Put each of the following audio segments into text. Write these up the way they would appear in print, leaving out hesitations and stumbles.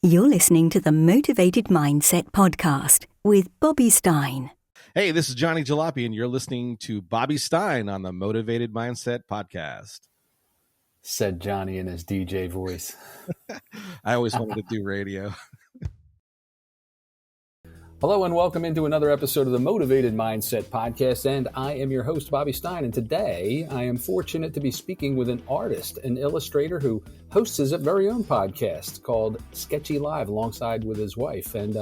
You're listening to the Motiv8d Mindset Podcast with Bobby Stein. Hey, this is Johnny Jalopy, and you're listening to Bobby Stein on the Motiv8d Mindset Podcast. Said Johnny in his DJ voice. I always wanted to do radio. Hello and welcome into another episode of the Motiv8d Mindset Podcast, and I am your host, Bobby Stein, and today I am fortunate to be speaking with an artist, an illustrator who hosts his very own podcast called Sketchy Live alongside with his wife, and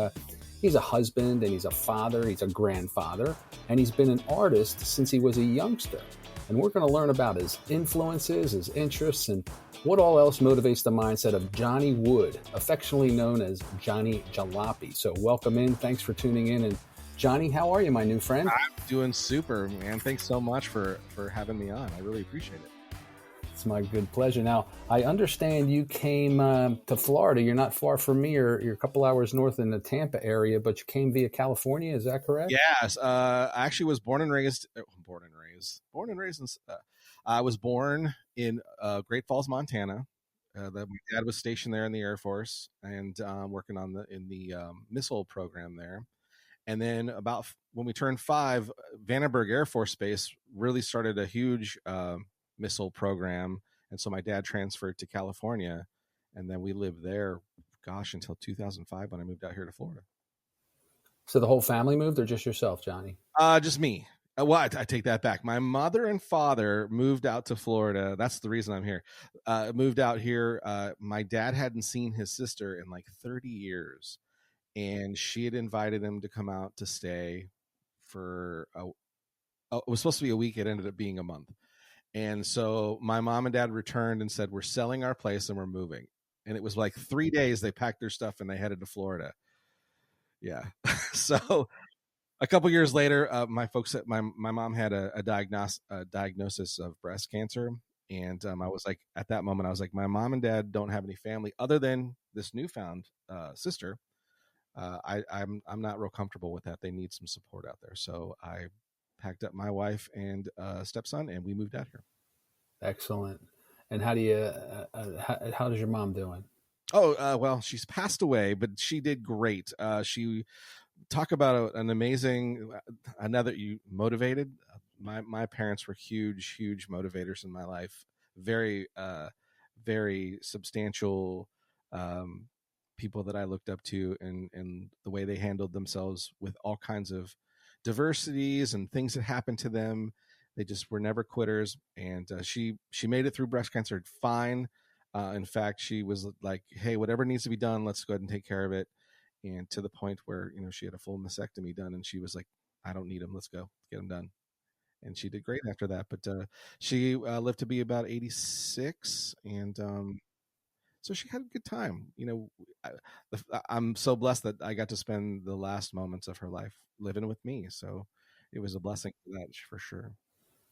he's a husband, and he's a father, he's a grandfather, and he's been an artist since he was a youngster. And we're going to learn about his influences, his interests, and what all else motivates the mindset of Johnny Wood, affectionately known as Johnny Jalopy. So welcome in. Thanks for tuning in. And Johnny, how are you, my new friend? I'm doing super, man. Thanks so much for having me on. I really appreciate it. It's my good pleasure. Now, I understand you came to Florida. You're not far from me. You're a couple hours north in the Tampa area, but you came via California. Is that correct? Yes. I actually was born and raised in, I was born in Great Falls, Montana. My dad was stationed there in the Air Force and working on the missile program there. And then about when we turned 5, Vandenberg Air Force Base really started a huge missile program. And so my dad transferred to California, and then we lived there, until 2005 when I moved out here to Florida. So the whole family moved, or just yourself, Johnny? Just me. Well, I take that back. My mother and father moved out to Florida. That's the reason I'm here. Moved out here. My dad hadn't seen his sister in like 30 years, and she had invited him to come out to stay for it was supposed to be a week. It ended up being a month. And so my mom and dad returned and said, we're selling our place and we're moving. And it was like 3 days they packed their stuff and they headed to Florida. Yeah. So a couple years later, my mom had a diagnosis of breast cancer. And I was like, at that moment, I was like, my mom and dad don't have any family other than this newfound sister. I'm not real comfortable with that. They need some support out there. So I packed up my wife and stepson, and we moved out here. Excellent. And how does your mom doing? Oh, well, she's passed away, but she did great. She talk about an amazing, you motivated. My parents were huge motivators in my life. Very, very substantial people that I looked up to, and the way they handled themselves with all kinds of diversities and things that happened to them. They just were never quitters. And she made it through breast cancer fine. In fact, she was like, hey, whatever needs to be done, let's go ahead and take care of it. And to the point where, she had a full mastectomy done, and she was like, I don't need him. Let's go get him done. And she did great after that. But she lived to be about 86. And so she had a good time. I'm so blessed that I got to spend the last moments of her life living with me. So it was a blessing for that, for sure.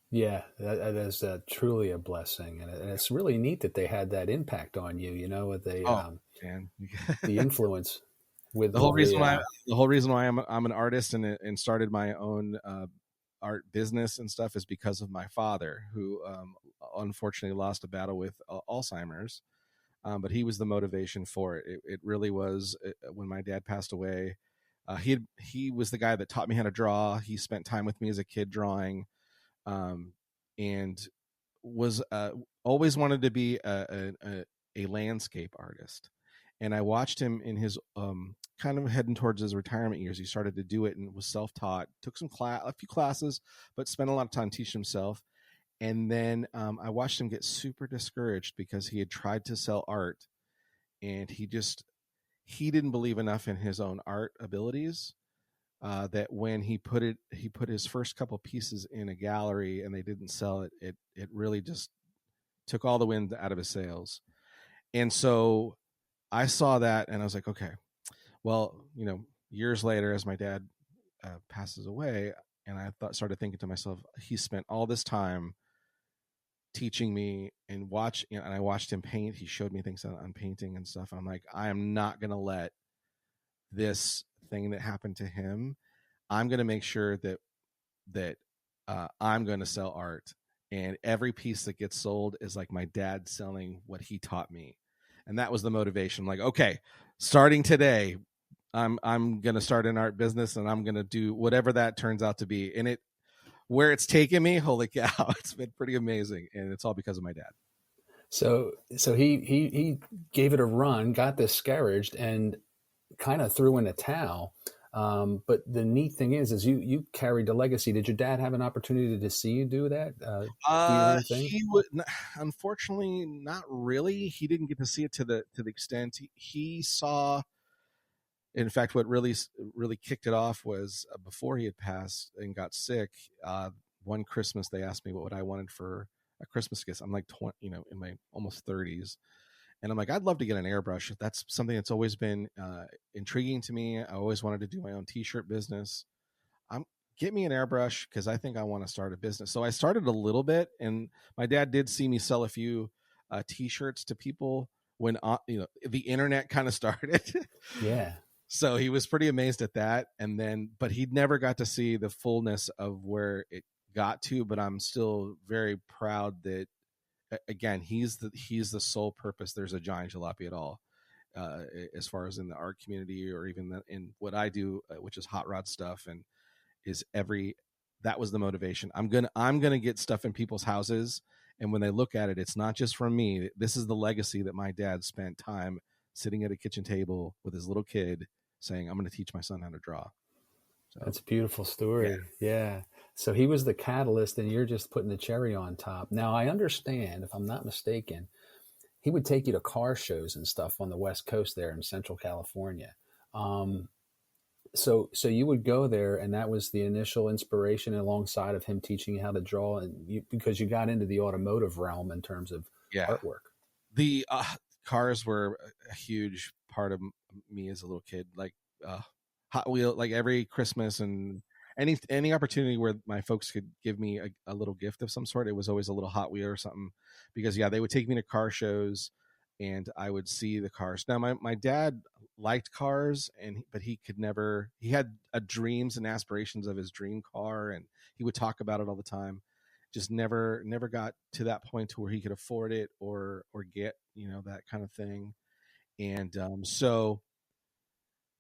Yeah, that is truly a blessing, and it's really neat that they had that impact on you. With the influence with the whole reason why I'm an artist and started my own art business and stuff is because of my father, who unfortunately lost a battle with Alzheimer's. But he was the motivation for it. It really was when my dad passed away. He was the guy that taught me how to draw. He spent time with me as a kid drawing, and was always wanted to be a landscape artist. And I watched him in his kind of heading towards his retirement years. He started to do it and was self-taught. Took a few classes, but spent a lot of time teaching himself. And then I watched him get super discouraged because he had tried to sell art, and he didn't believe enough in his own art abilities that when he put his first couple pieces in a gallery and they didn't sell it, it really just took all the wind out of his sails. And so I saw that and I was like, okay, well, years later, as my dad passes away, and I started thinking to myself, he spent all this time teaching me and I watched him paint. He showed me things on painting and stuff. I'm like, I am not going to let this thing that happened to him. I'm going to make sure that I'm going to sell art, and every piece that gets sold is like my dad selling what he taught me. And that was the motivation. Like, okay, starting today, I'm going to start an art business, and I'm going to do whatever that turns out to be. And where it's taken me, holy cow, it's been pretty amazing. And it's all because of my dad. So he gave it a run, got discouraged, and kind of threw in a towel. But the neat thing is you carried the legacy. Did your dad have an opportunity to see you do that? Do your own thing? He would, unfortunately, not really. He didn't get to see it to the extent he saw. In fact, what really kicked it off was before he had passed and got sick. One Christmas, they asked me what I wanted for a Christmas gift. I'm like 20, in my almost 30s. And I'm like, I'd love to get an airbrush. That's something that's always been intriguing to me. I always wanted to do my own t-shirt business. Get me an airbrush because I think I want to start a business. So I started a little bit, and my dad did see me sell a few t-shirts to people when the internet kind of started. Yeah. So he was pretty amazed at that. And then, but he'd never got to see the fullness of where it got to. But I'm still very proud that, again, he's the sole purpose there's a Johnny Jalopy at all, as far as in the art community or even in what I do, which is hot rod stuff, and that was the motivation. I'm gonna get stuff in people's houses, and when they look at it, it's not just from me. This is the legacy that my dad spent time sitting at a kitchen table with his little kid saying, I'm going to teach my son how to draw. So, that's a beautiful story. Yeah. So he was the catalyst, and you're just putting the cherry on top. Now, I understand, if I'm not mistaken, he would take you to car shows and stuff on the West Coast there in Central California. So you would go there, and that was the initial inspiration alongside of him teaching you how to draw, and because you got into the automotive realm in terms of artwork. The cars were a huge part of me as a little kid, like Hot Wheel, like every Christmas and any opportunity where my folks could give me a little gift of some sort, it was always a little Hot Wheel or something, because they would take me to car shows and I would see the cars. Now my dad liked cars, but he had dreams and aspirations of his dream car, and he would talk about it all the time. Just never got to that point to where he could afford it or get that kind of thing. And so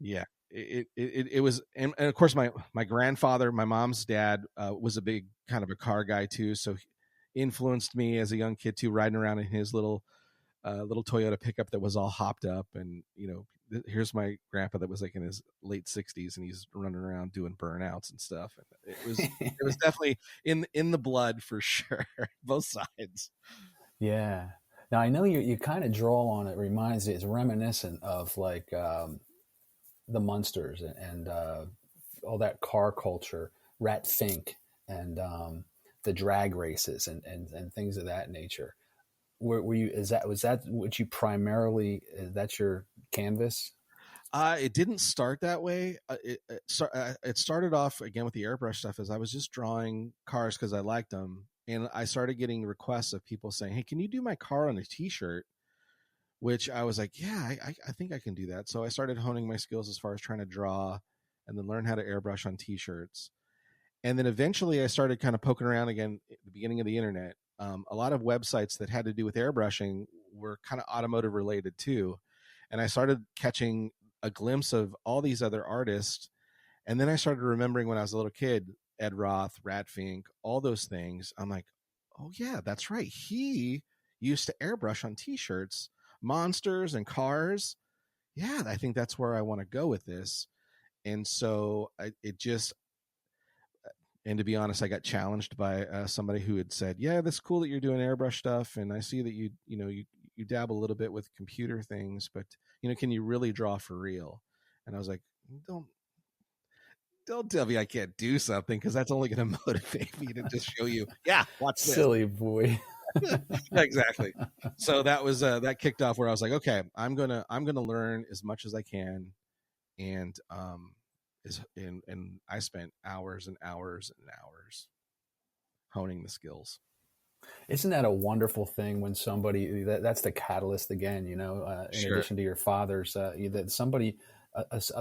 yeah, it was, and of course my grandfather, my mom's dad, was a big kind of a car guy too, so he influenced me as a young kid too, riding around in his little Toyota pickup that was all hopped up, and here's my grandpa that was like in his late 60s, and he's running around doing burnouts and stuff. And it was definitely in the blood for sure, both sides. Yeah. Now I know you kind of draw on it. Reminds me, it's reminiscent of like the Munsters and all that car culture, Rat Fink, and the drag races and things of that nature. Were you? Was that what you primarily? That's your canvas? It didn't start that way. It started off again with the airbrush stuff, as I was just drawing cars because I liked them, and I started getting requests of people saying, "Hey, can you do my car on a T-shirt?" Which I was like, "Yeah, I think I can do that." So I started honing my skills as far as trying to draw, and then learn how to airbrush on T-shirts, and then eventually I started kind of poking around again at the beginning of the internet. A lot of websites that had to do with airbrushing were kind of automotive related too. And I started catching a glimpse of all these other artists. And then I started remembering when I was a little kid, Ed Roth, Rat Fink, all those things. I'm like, oh yeah, that's right. He used to airbrush on T-shirts, monsters and cars. Yeah, I think that's where I want to go with this. And so and to be honest, I got challenged by somebody who had said, "Yeah, that's cool that you're doing airbrush stuff, and I see that you dabble a little bit with computer things, but can you really draw for real?" And I was like, "Don't tell me I can't do something, because that's only going to motivate me to just show you. Yeah, watch this, silly boy." Exactly. So that was that kicked off where I was like, okay, I'm gonna learn as much as I can, and I spent hours and hours and hours honing the skills. Isn't that a wonderful thing when somebody that's the catalyst again, in addition to your father's, that somebody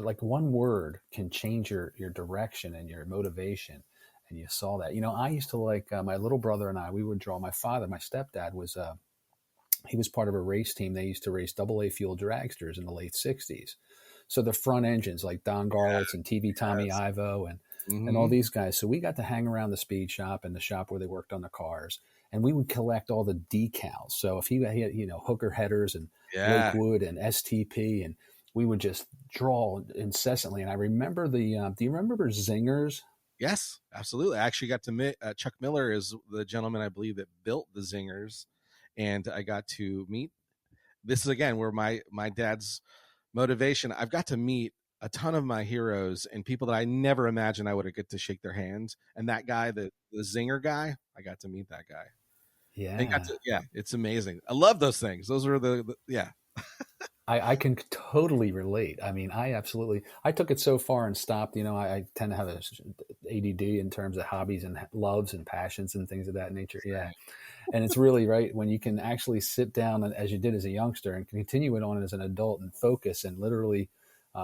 like one word can change your direction and your motivation. And you saw that. I used to like my little brother and I, we would draw. My father, my stepdad was he was part of a race team. They used to race AA fuel dragsters in the late 60s. So the front engines like Don Garlits and TV Tommy Yes. Ivo and all Mhm. these guys. So we got to hang around the speed shop and the shop where they worked on the cars. And we would collect all the decals. So if he had, hooker headers and Yeah. Lakewood and STP, and we would just draw incessantly. And I remember do you remember Zingers? Yes, absolutely. I actually got to meet Chuck Miller is the gentleman I believe that built the Zingers, and I got to meet. This is again where my dad's motivation. I've got to meet a ton of my heroes and people that I never imagined I would get to shake their hands. And that guy, the Zinger guy, I got to meet that guy. Yeah. It's amazing. I love those things. Those were yeah. I can totally relate. I mean, I took it so far and stopped. I tend to have a ADD in terms of hobbies and loves and passions and things of that nature. Yeah. And it's really right when you can actually sit down as you did as a youngster and continue it on as an adult and focus and literally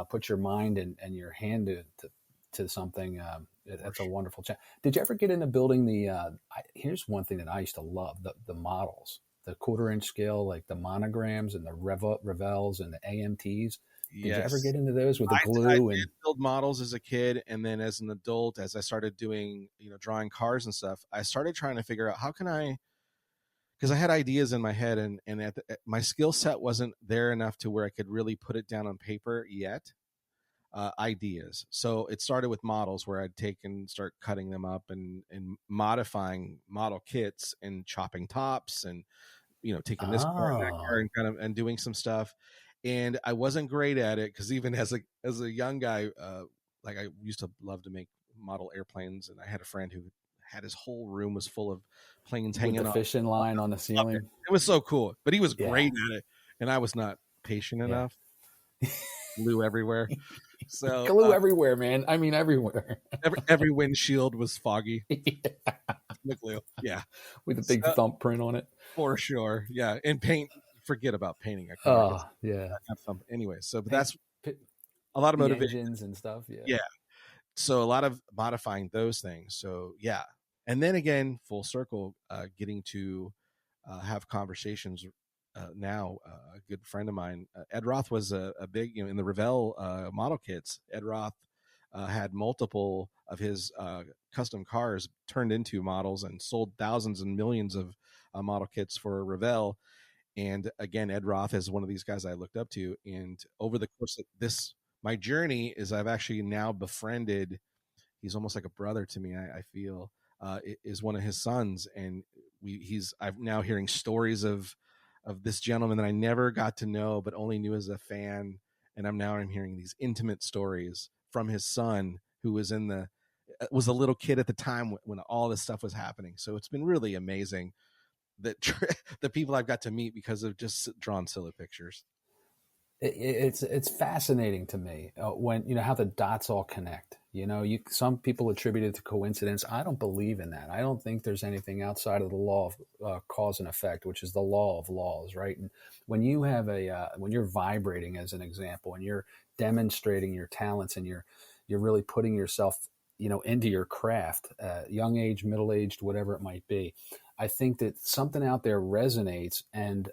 put your mind and your hand to something. That's a wonderful chat. Did you ever get into building here's one thing that I used to love, the models, the 1/4-inch scale, like the monograms and the Revels and the AMTs. Did you ever get into those with the glue? I did build models as a kid, and then as an adult, as I started doing, drawing cars and stuff, I started trying to figure out how can I, because I had ideas in my head, and my skill set wasn't there enough to where I could really put it down on paper yet. Ideas. So it started with models where I'd take and start cutting them up and modifying model kits and chopping tops and taking this car and that car and kind of and doing some stuff. And I wasn't great at it because even as a young guy, like I used to love to make model airplanes, and I had a friend who had his whole room was full of planes hanging with the fishing line on the ceiling. It was so cool, but he was great at it, and I was not patient enough. Glue everywhere. So glue everywhere, man. I mean, everywhere. every windshield was foggy. The glue, with a big thumbprint on it, for sure. Yeah, and paint. Forget about painting. Anyway, so but that's a lot of motivation and stuff. Yeah. So a lot of modifying those things. So yeah, and then again, full circle, getting to have conversations. Now, a good friend of mine, Ed Roth, was a big, in the Revell model kits. Ed Roth had multiple of his custom cars turned into models and sold thousands and millions of model kits for Revell. And again, Ed Roth is one of these guys I looked up to. And over the course of my journey is I've actually now befriended, he's almost like a brother to me, I feel, is one of his sons. And I'm now hearing stories of this gentleman that I never got to know, but only knew as a fan. And I'm hearing these intimate stories from his son, who was was a little kid at the time when all this stuff was happening. So it's been really amazing that the people I've got to meet because of just drawn silly pictures. It's fascinating to me when how the dots all connect. Some people attribute it to coincidence. I don't believe in that. I don't think there's anything outside of the law of cause and effect, which is the law of laws, right? And when you have when you're vibrating, as an example, and you're demonstrating your talents, and you're really putting yourself into your craft, young age, middle aged, whatever it might be, I think that something out there resonates, and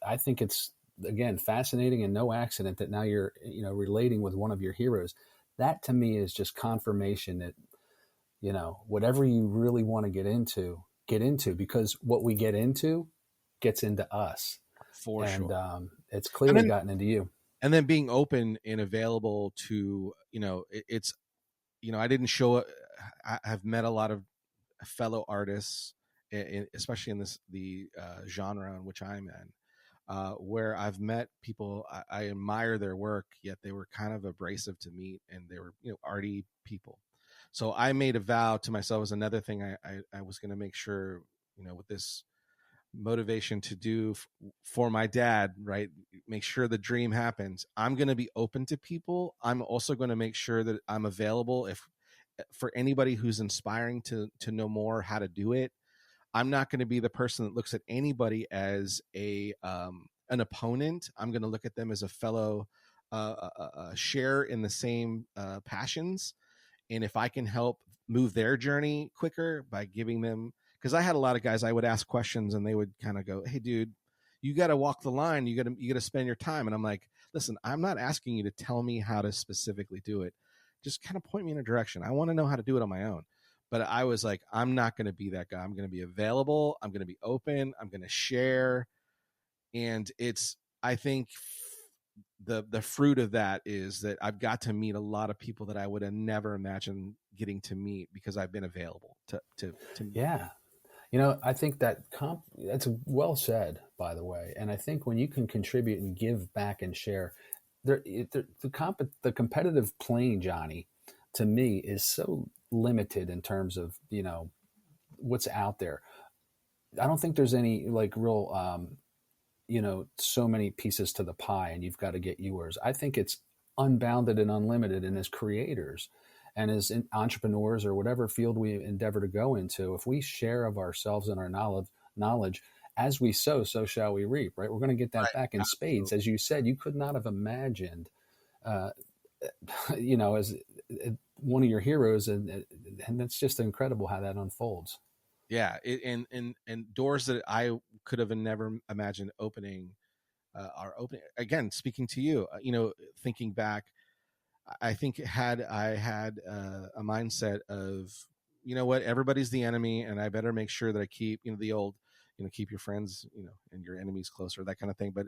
I think it's, again, fascinating and no accident that now you're relating with one of your heroes. That to me is just confirmation that whatever you really want to get into, because what we get into gets into us. For sure. And it's clearly gotten into you. And then being open and available to, it's I didn't show it. I've met a lot of fellow artists, especially in the genre in which I'm in. Where I've met people, I admire their work, yet they were kind of abrasive to meet, and they were, arty people. So I made a vow to myself as another thing I was going to make sure, with this motivation to do for my dad, right? Make sure the dream happens. I'm going to be open to people. I'm also going to make sure that I'm available for anybody who's inspiring to know more how to do it. I'm not going to be the person that looks at anybody as an opponent. I'm going to look at them as a fellow share in the same passions. And if I can help move their journey quicker by giving them because I had a lot of guys, I would ask questions and they would kind of go, hey dude, you got to walk the line. You got to spend your time. And I'm like, listen, I'm not asking you to tell me how to specifically do it. Just kind of point me in a direction. I want to know how to do it on my own. But I was like, I'm not going to be that guy. I'm going to be available. I'm going to be open. I'm going to share. And I think the fruit of that is that I've got to meet a lot of people that I would have never imagined getting to meet because I've been available to Yeah. I think that's well said, by the way. And I think when you can contribute and give back and share, the competitive plane, Johnny, to me is so limited in terms of, what's out there. I don't think there's any like real, so many pieces to the pie and you've got to get yours. I think it's unbounded and unlimited. And as creators and as entrepreneurs or whatever field we endeavor to go into, if we share of ourselves and our knowledge, as we sow, so shall we reap, right? We're going to get that back in spades. As you said, you could not have imagined, as one of your heroes. And that's just incredible how that unfolds. Yeah. And doors that I could have never imagined opening are opening. Again, speaking to you, thinking back, I think had I had a mindset of, you know what, everybody's the enemy and I better make sure that I keep, the old, keep your friends, and your enemies closer, that kind of thing. But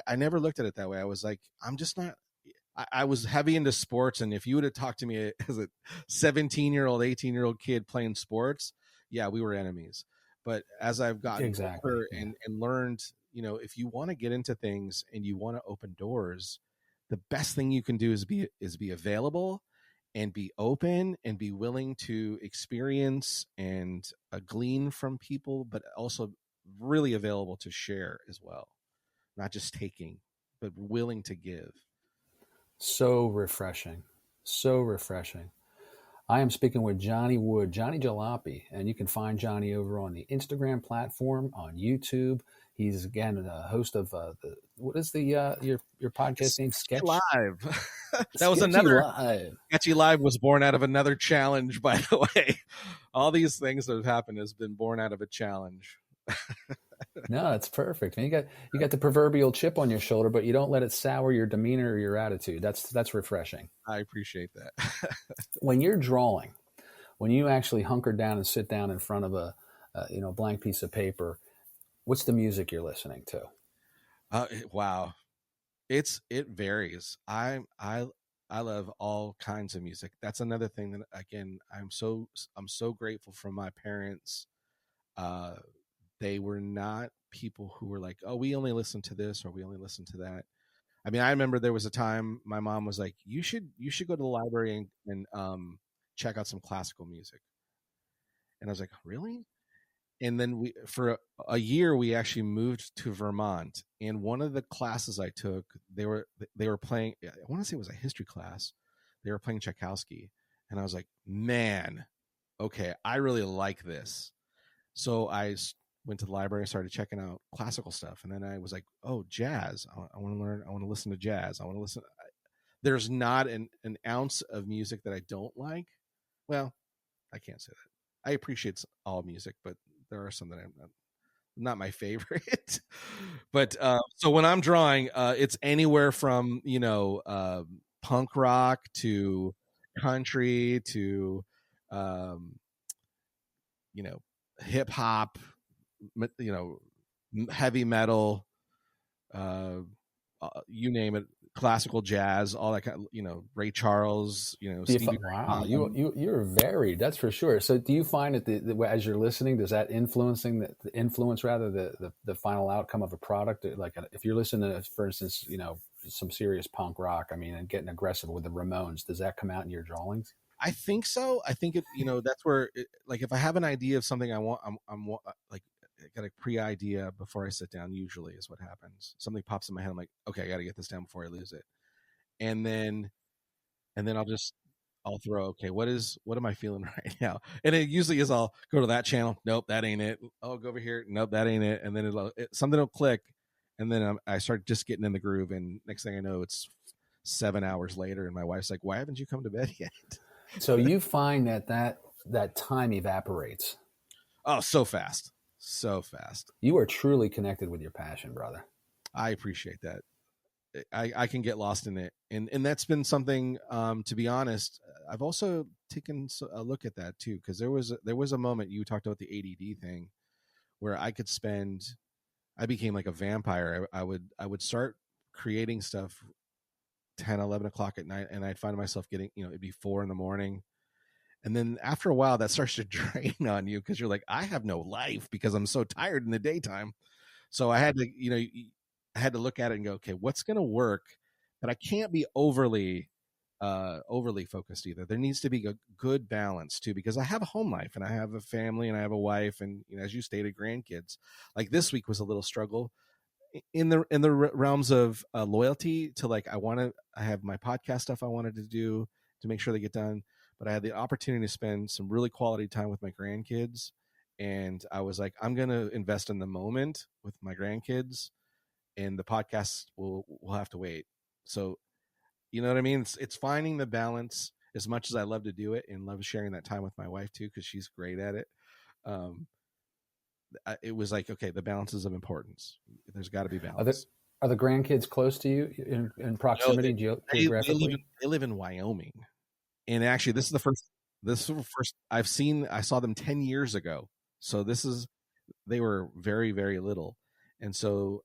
I never looked at it that way. I was like, I'm just not, I was heavy into sports. And if you would have talked to me as a 17-year-old, 18-year-old kid playing sports, yeah, we were enemies. But as I've gotten older and learned, if you want to get into things and you want to open doors, the best thing you can do is be available and be open and be willing to experience and glean from people, but also really available to share as well. Not just taking, but willing to give. So refreshing. So refreshing. I am speaking with Johnny Jalopy, and you can find Johnny over on the Instagram platform, on YouTube. He's again the host of what is your podcast name? Sketchy Live. That was Sketchy another Live. Sketchy Live was born out of another challenge, by the way. All these things that have happened has been born out of a challenge. No, it's perfect. And you got the proverbial chip on your shoulder, but you don't let it sour your demeanor or your attitude. That's refreshing. I appreciate that. When you're drawing, when you actually hunker down and sit down in front of a blank piece of paper, what's the music you're listening to? Wow, it varies. I love all kinds of music. That's another thing that, again, I'm so grateful for my parents. They were not people who were like, oh, we only listen to this or we only listen to that. I mean, I remember there was a time my mom was like, you should go to the library and check out some classical music. And I was like, really? And then for a year, we actually moved to Vermont. And one of the classes I took, they were playing, I want to say it was a history class. They were playing Tchaikovsky. And I was like, man, okay, I really like this. So I went to the library and started checking out classical stuff. And then I was like, oh, jazz. I want to learn. I want to listen to jazz. I want to listen. There's not an ounce of music that I don't like. Well, I can't say that. I appreciate all music, but there are some that I'm not my favorite. But so when I'm drawing, it's anywhere from, punk rock to country to, hip hop, heavy metal, you name it, classical jazz, all that kind of, Ray Charles, Wow, you're varied, that's for sure. So do you find that as you're listening, does that influence the final outcome of a product? Like if you're listening to, for instance, some serious punk rock, and getting aggressive with the Ramones, does that come out in your drawings? I think so. I think it, that's where, like, if I have an idea of something I want, I'm like, I got a pre-idea before I sit down, usually is what happens. Something pops in my head. I'm like, okay, I got to get this down before I lose it. And then I'll throw, okay, what am I feeling right now? And it usually is, I'll go to that channel. Nope, that ain't it. I'll go over here. Nope, that ain't it. And then something will click. And then I start just getting in the groove. And next thing I know, it's 7 hours later. And my wife's like, why haven't you come to bed yet? So you find that time evaporates. Oh, so fast. So fast. You are truly connected with your passion, brother. I appreciate that. I can get lost in it. And that's been something, to be honest, I've also taken a look at that too. Cause there was a moment you talked about the ADD thing where I became like a vampire. I would start creating stuff 10, 11 o'clock at night. And I'd find myself getting, it'd be 4 a.m. And then after a while that starts to drain on you. Cause you're like, I have no life because I'm so tired in the daytime. So I had to, look at it and go, okay, what's going to work? But I can't be overly focused either. There needs to be a good balance too, because I have a home life and I have a family and I have a wife and, as you stated, grandkids. Like this week was a little struggle in the realms of loyalty to like, I have my podcast stuff I wanted to do to make sure they get done, but I had the opportunity to spend some really quality time with my grandkids. And I was like, I'm going to invest in the moment with my grandkids, and the podcast will have to wait. So, you know what I mean? It's finding the balance. As much as I love to do it and love sharing that time with my wife too, because she's great at it. It was like, okay, the balance is of importance. There's got to be balance. Are the grandkids close to you in proximity geographically? They live in Wyoming, and actually, this is the first I saw them 10 years ago. So they were very, very little. And so,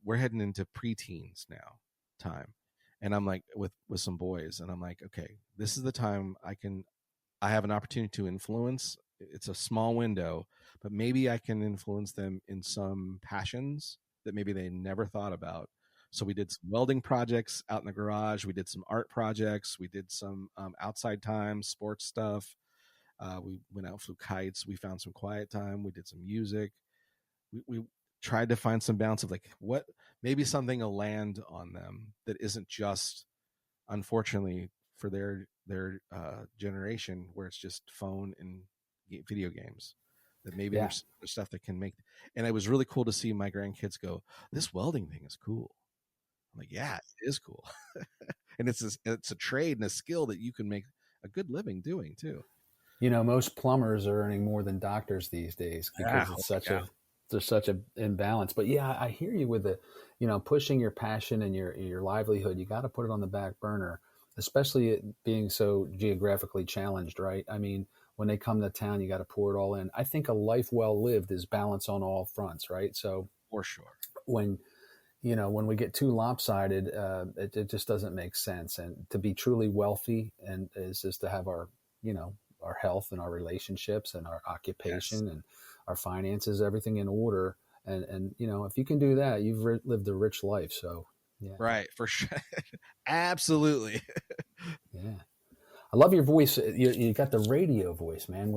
we're heading into preteens now time. And I'm like with some boys, and I'm like, okay, this is the time I have an opportunity to influence. It's a small window, but maybe I can influence them in some passions that maybe they never thought about. So we did some welding projects out in the garage. We did some art projects. We did some outside time, sports stuff. We went out, flew kites. We found some quiet time. We did some music. We tried to find some balance of like maybe something will land on them that isn't just, unfortunately for their generation, where it's just phone and video games. That maybe there's stuff that can make. And it was really cool to see my grandkids go, this welding thing is cool. I'm like, yeah, it is cool. And it's a trade and a skill that you can make a good living doing too. Most plumbers are earning more than doctors these days because there's such a imbalance. But yeah, I hear you with the, pushing your passion and your livelihood. You got to put it on the back burner, especially it being so geographically challenged, right? I mean, when they come to town, you got to pour it all in. I think a life well lived is balance on all fronts, right? So for sure, when we get too lopsided, it just doesn't make sense. And to be truly wealthy is just to have our health and our relationships and our occupation and our finances, everything in order. And if you can do that, you've lived a rich life. So, yeah. Right. For sure. Absolutely. Yeah. I love your voice. You got the radio voice, man.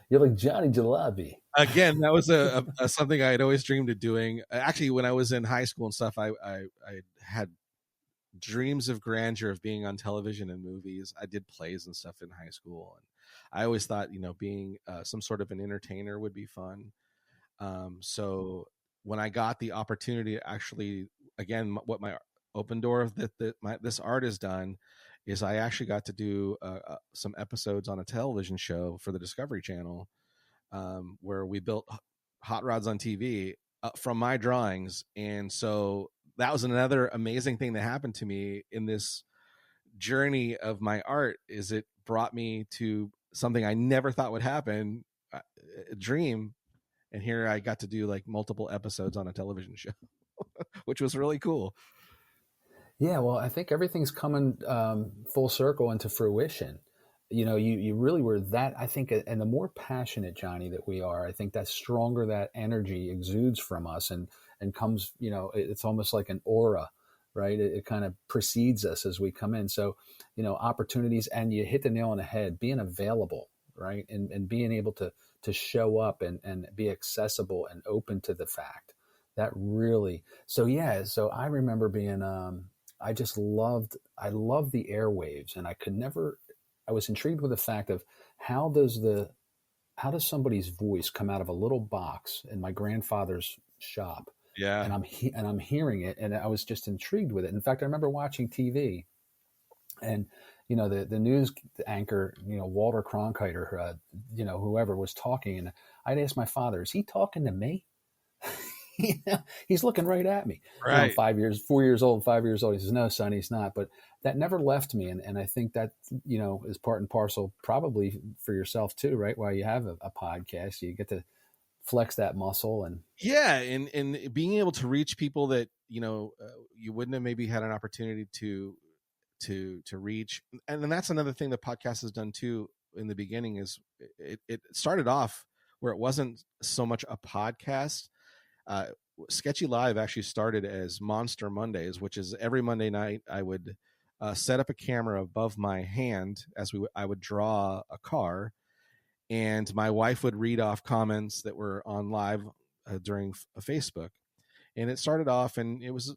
You're like Johnny Jalopy. Again, that was something I had always dreamed of doing. Actually, when I was in high school and stuff, I had dreams of grandeur of being on television and movies. I did plays and stuff in high school, and I always thought, being some sort of an entertainer would be fun. So when I got the opportunity to actually, again, what my open door this art has done is I actually got to do some episodes on a television show for the Discovery Channel, where we built hot rods on TV from my drawings. And so that was another amazing thing that happened to me in this journey of my art, is it brought me to something I never thought would happen, a dream. And here I got to do like multiple episodes on a television show, which was really cool. Yeah, well, I think everything's coming full circle into fruition. You really were that, I think, and the more passionate, Johnny, that we are, I think that stronger that energy exudes from us and comes, it's almost like an aura, right? It kind of precedes us as we come in. So, opportunities, and you hit the nail on the head, being available, right? And being able to show up and be accessible and open to the fact that really, so I remember being, I loved the airwaves, and I was intrigued with the fact of how does somebody's voice come out of a little box in my grandfather's shop? Yeah. And I'm hearing it, and I was just intrigued with it. In fact, I remember watching TV, and the news anchor, Walter Cronkite or, whoever was talking. And I'd ask my father, is he talking to me? He's looking right at me. Right. I'm 4 years old, 5 years old. He says, no, son, he's not. But that never left me. And I think that, is part and parcel probably for yourself too, right? While you have a podcast, you get to flex that muscle. And and being able to reach people that, you wouldn't have maybe had an opportunity to reach. And then that's another thing the podcast has done too in the beginning is it started off where it wasn't so much a podcast. Sketchy Live actually started as Monster Mondays, which is every Monday night I would set up a camera above my hand as I would draw a car, and my wife would read off comments that were on live during Facebook. And it started off, and it was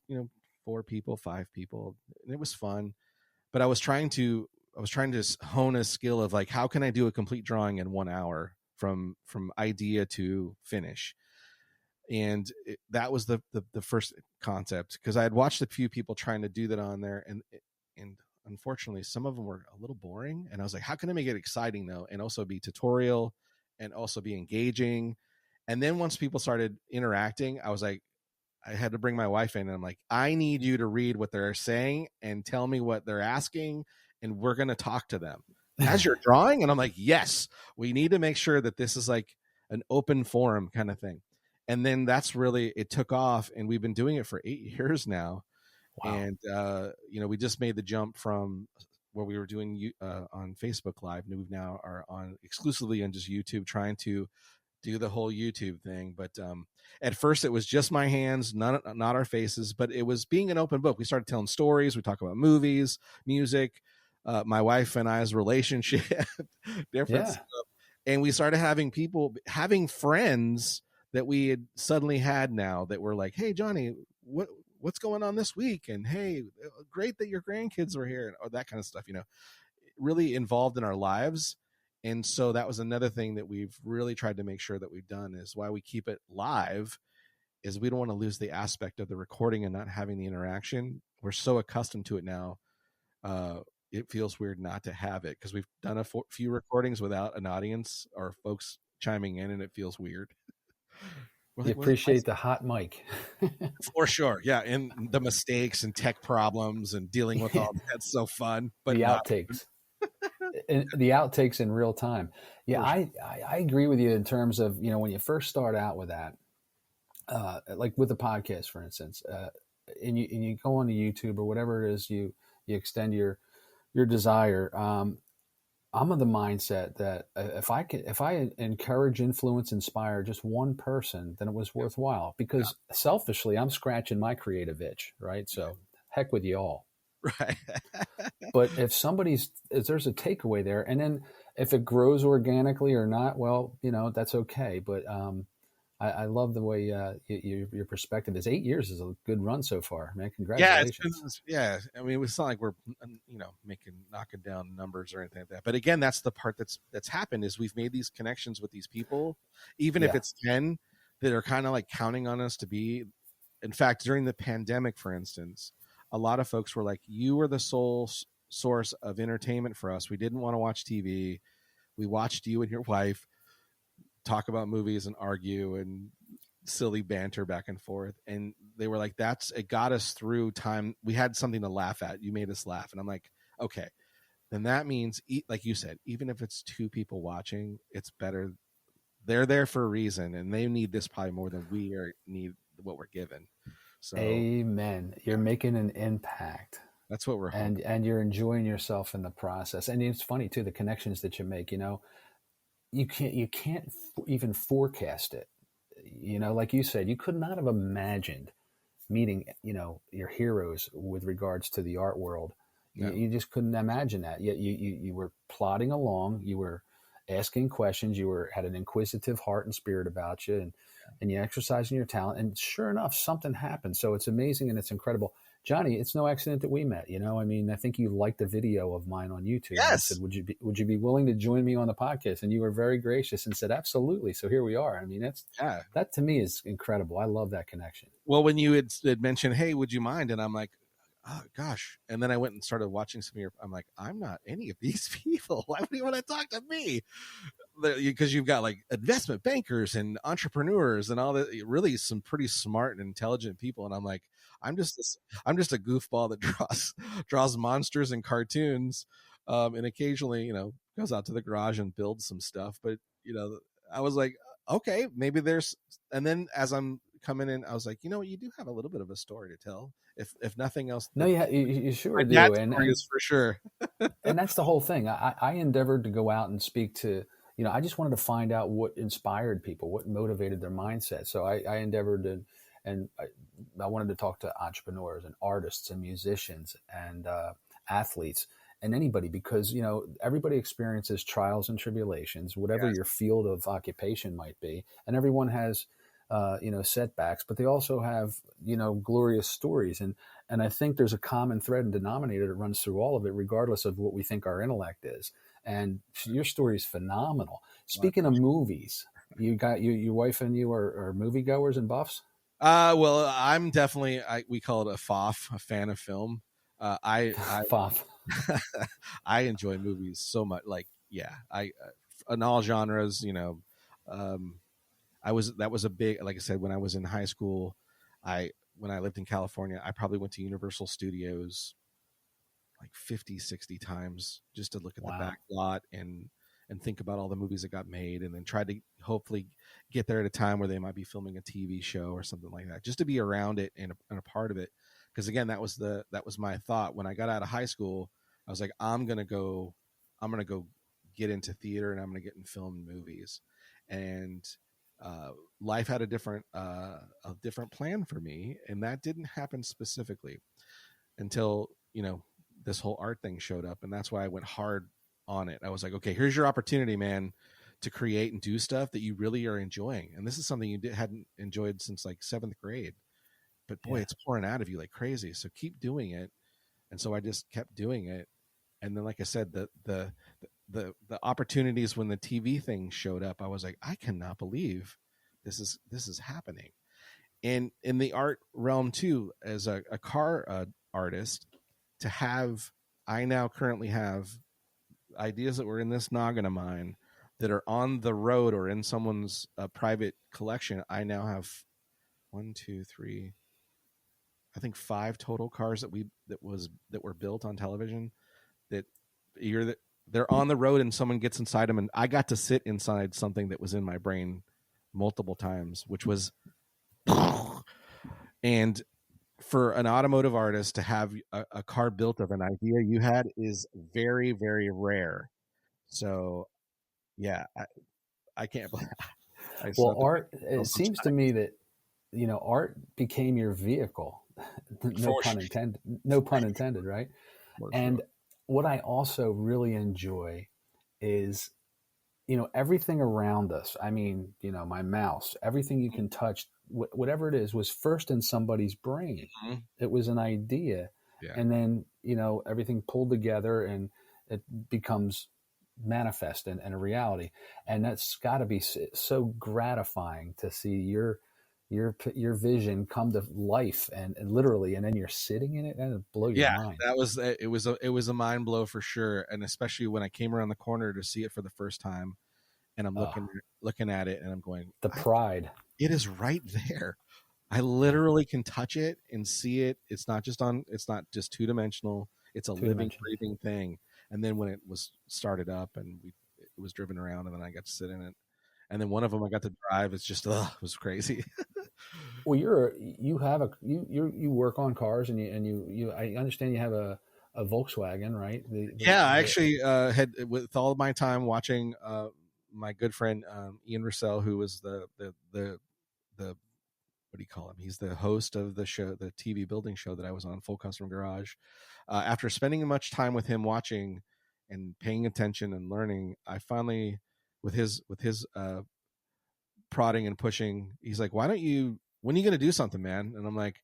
4 people, 5 people, and it was fun. But I was trying to hone a skill of like, how can I do a complete drawing in 1 hour from idea to finish? And that was the first concept, because I had watched a few people trying to do that on there, and unfortunately some of them were a little boring. And I was like, how can I make it exciting though, and also be tutorial and also be engaging? And then once people started interacting, I was like, I had to bring my wife in, and I'm like, I need you to read what they're saying and tell me what they're asking, and we're going to talk to them as you're drawing. And I'm like, yes, we need to make sure that this is like an open forum kind of thing. And then it took off, and we've been doing it for 8 years now. Wow. And, we just made the jump from where we were doing on Facebook Live. And we now are on exclusively on just YouTube, trying to do the whole YouTube thing. But at first it was just my hands, not our faces, but it was being an open book. We started telling stories. We talk about movies, music, my wife and I's relationship, different stuff. And we started having friends that we had suddenly had now that were like, hey, Johnny, what's going on this week? And hey, great that your grandkids were here, or that kind of stuff, really involved in our lives. And so that was another thing that we've really tried to make sure that we've done, is why we keep it live, is we don't want to lose the aspect of the recording and not having the interaction. We're so accustomed to it now. It feels weird not to have it, because we've done a few recordings without an audience or folks chiming in, and it feels weird. You appreciate the hot mic. For sure. Yeah. And the mistakes and tech problems and dealing with all that's so fun. But the outtakes. And the outtakes in real time. Yeah, sure. I agree with you in terms of, when you first start out with that, like with the podcast, for instance, and you go on to YouTube or whatever it is, you extend your desire. I'm of the mindset that if I encourage, influence, inspire just one person, then it was worthwhile, because selfishly, I'm scratching my creative itch, right? So heck with you all. Right. But if there's a takeaway there, and then if it grows organically or not, well, that's okay. But I love the way your perspective is. 8 years is a good run so far, man. Congratulations. Yeah, I mean, it's not like we're knocking down numbers or anything like that. But again, that's the part that's happened, is we've made these connections with these people, even if it's 10 that are kind of like counting on us to be. In fact, during the pandemic, for instance, a lot of folks were like, you were the sole source of entertainment for us. We didn't want to watch TV. We watched you and your wife talk about movies and argue and silly banter back and forth. And they were like, it got us through time. We had something to laugh at. You made us laugh. And I'm like, okay, then that means, like you said, even if it's 2 people watching, it's better. They're there for a reason, and they need this probably more than we need what we're given. So, amen. You're making an impact. That's what we're hoping. And you're enjoying yourself in the process. And it's funny too, the connections that you make, you can't even forecast it. Like you said, you could not have imagined meeting, your heroes with regards to the art world. No. You just couldn't imagine that. Yet you were plodding along, you were asking questions, you had an inquisitive heart and spirit about you, and you're exercising your talent. And sure enough, something happened. So it's amazing and it's incredible. Johnny, it's no accident that we met. I think you liked the video of mine on YouTube. Yes. I said, would you be willing to join me on the podcast? And you were very gracious and said, absolutely. So here we are. I mean, that to me is incredible. I love that connection. Well, when you had mentioned, hey, would you mind? And I'm like, oh gosh. And then I went and started watching some of your, I'm like, I'm not any of these people. Why would you want to talk to me? Because you've got like investment bankers and entrepreneurs and all that, really some pretty smart and intelligent people. And I'm like, I'm just a goofball that draws monsters and cartoons, and occasionally, goes out to the garage and builds some stuff. But I was like, okay, maybe there's. And then as I'm coming in, I was like, you do have a little bit of a story to tell, if nothing else. No, you sure do, and is for sure. And that's the whole thing. I endeavored to go out and speak to. I just wanted to find out what inspired people, what motivated their mindset. So I endeavored to, and I wanted to talk to entrepreneurs and artists and musicians and athletes and anybody, because, everybody experiences trials and tribulations, whatever your field of occupation might be. And everyone has, setbacks, but they also have, glorious stories. And I think there's a common thread and denominator that runs through all of it, regardless of what we think our intellect is. And your story is phenomenal. Speaking of movies, you got your wife and you are moviegoers and buffs? Well, I'm definitely, we call it a FOF, a fan of film. FOF. I enjoy movies so much. Like, in all genres, that was a big, like I said, when I was in high school, when I lived in California, I probably went to Universal Studios like 50, 60 times just to look at the back lot and think about all the movies that got made, and then try to hopefully get there at a time where they might be filming a TV show or something like that, just to be around it and a part of it. Because again, that was my thought when I got out of high school. I was like, I'm gonna go get into theater, and I'm gonna get in film and movies. And life had a different plan for me, and that didn't happen specifically until this whole art thing showed up. And that's why I went hard on it. I was like, okay, here's your opportunity, man, to create and do stuff that you really are enjoying. And this is something you hadn't enjoyed since like 7th grade, but boy, it's pouring out of you like crazy. So keep doing it. And so I just kept doing it. And then, like I said, the opportunities when the TV thing showed up, I was like, I cannot believe this is happening. And in the art realm too, as a car artist, I now currently have ideas that were in this noggin of mine that are on the road or in someone's private collection. I now have 5 total cars that were built on television that they're on the road, and someone gets inside them, and I got to sit inside something that was in my brain multiple times, which was and for an automotive artist to have a car built of an idea you had is very, very rare. So, yeah, I can't believe. Well, art. It seems to me that art became your vehicle. No pun intended. No pun intended, right? And what I also really enjoy is, everything around us. I mean, my mouse, everything you can touch, whatever it is, was first in somebody's brain. Mm-hmm. It was an idea. Yeah. And then, everything pulled together and it becomes manifest and a reality. And that's got to be so gratifying to see your vision come to life and literally, and then you're sitting in it, and it blows your mind. It was a mind blow for sure. And especially when I came around the corner to see it for the first time, and I'm looking at it, and I'm going, the pride. It is right there. I literally can touch it and see it. It's not just 2-dimensional. It's a living, breathing thing. And then when it was started up and it was driven around, and then I got to sit in it. And then one of them I got to drive. It's just, it was crazy. Well, you work on cars, and you I understand you have a Volkswagen, right? I actually had, with all of my time watching my good friend Ian Russell, who was the what do you call him? He's the host of the show, the TV building show that I was on, Full Custom Garage. After spending much time with him, watching and paying attention and learning, I finally, with his prodding and pushing, he's like, when are you going to do something, man? And I'm like,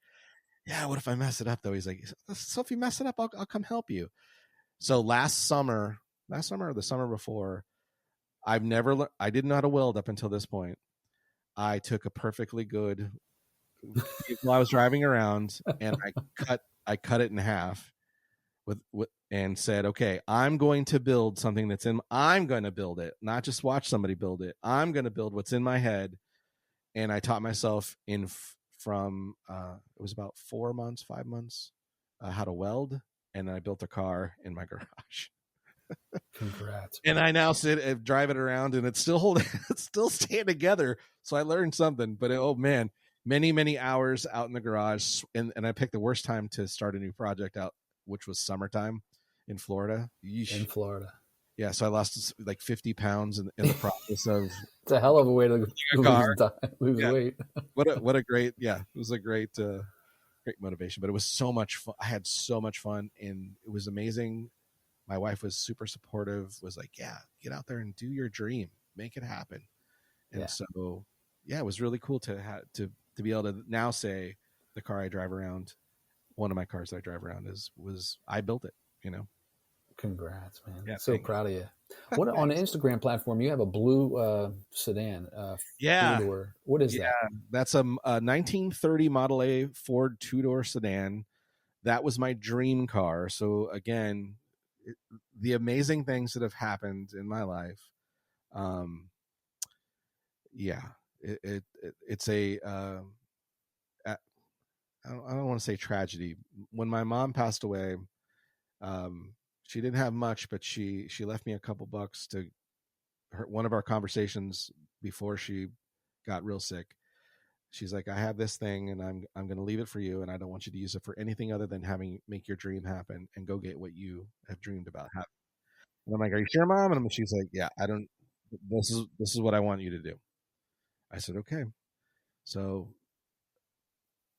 yeah, what if I mess it up though? He's like, so if you mess it up, I'll come help you. So last summer or the summer before, I didn't know how to weld up until this point. I took a perfectly good while I was driving around, and I cut it in half with and said, okay, I'm going to build something I'm going to build it, not just watch somebody build it. I'm going to build what's in my head. And I taught myself from it was about 5 months, how to weld. And then I built a car in my garage. Congrats. And I now drive it around, and it's still it's still staying together. So I learned something, but oh man, many hours out in the garage. And I picked the worst time to start a new project out, which was summertime in Florida. Yeesh. In Florida. Yeah. So I lost like 50 pounds in the process of. It's a hell of a way to lose weight. What a great, it was a great motivation, but it was so much fun. I had so much fun, and it was amazing. My wife was super supportive, was like, yeah, get out there and do your dream, make it happen. And so, it was really cool to be able to now say the car I drive around, one of my cars that I drive around was I built it, Congrats, man. Yeah, so proud of you. What on the Instagram platform, you have a blue sedan, four-door. What is that? That's a 1930 Model A Ford two-door sedan. That was my dream car. So again, the amazing things that have happened in my life. It's a I don't want to say tragedy. When my mom passed away, she didn't have much, but she left me a couple bucks to one of our conversations before she got real sick. She's like, I have this thing, and I'm going to leave it for you, and I don't want you to use it for anything other than make your dream happen and go get what you have dreamed about having. And I'm like, are you sure, Mom? And she's like, yeah, this is what I want you to do. I said, okay. So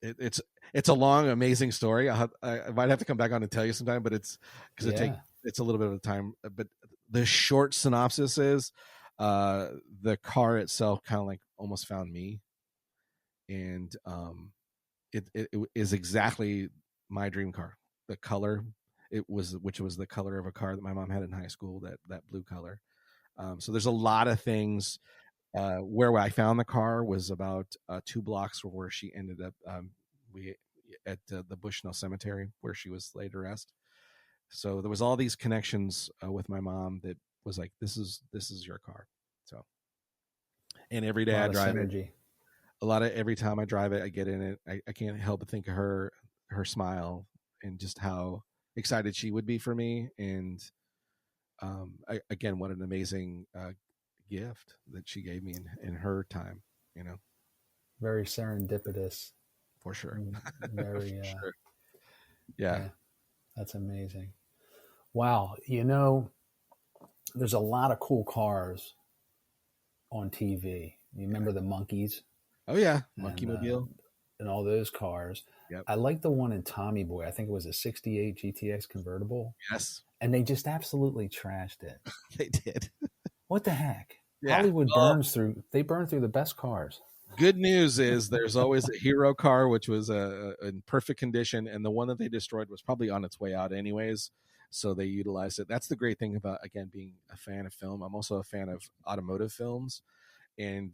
it's a long, amazing story. I might have to come back on and tell you sometime, but it's because it's a little bit of time. But the short synopsis is, the car itself kind of like almost found me, and it is exactly my dream car. The color which was the color of a car that my mom had in high school, that blue color. So there's a lot of things. Where I found the car was about 2 blocks from where she ended up. At the Bushnell Cemetery where she was laid to rest. So there was all these connections with my mom that was like, this is your car. So, and every day I drive it. Every time I drive it, I get in it. I can't help but think of her smile and just how excited she would be for me. And again, what an amazing gift that she gave me in her time, Very serendipitous. For sure. Very, For sure. Yeah. That's amazing. Wow. There's a lot of cool cars on TV. You remember the monkeys? Oh yeah. Monkey Mobile. And all those cars. Yep. I like the one in Tommy Boy. I think it was a 68 GTX convertible. Yes. And they just absolutely trashed it. They did. What the heck? Yeah. Hollywood burn through the best cars. Good news is there's always a hero car, which was in perfect condition. And the one that they destroyed was probably on its way out anyways. So they utilized it. That's the great thing about, again, being a fan of film. I'm also a fan of automotive films, and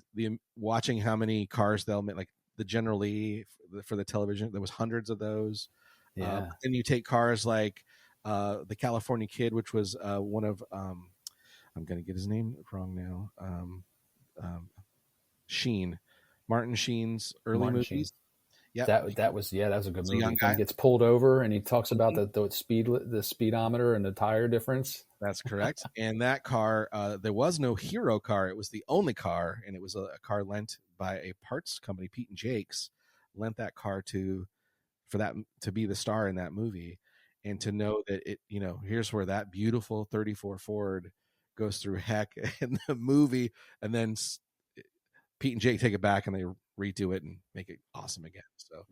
watching how many cars they'll make, like the General Lee for the television. There was hundreds of those. Yeah. And you take cars like the California Kid, which was one of, I'm going to get his name wrong now. Martin Sheen's early movies. Yeah, that was a good movie. He gets pulled over and he talks about the speedometer and the tire difference. That's correct. And that car, there was no hero car. It was the only car, and it was a car lent by a parts company, Pete and Jake's, lent that car to be the star in that movie, and to know that here's where that beautiful 34 Ford goes through heck in the movie, and then Pete and Jake take it back and they redo it and make it awesome again. So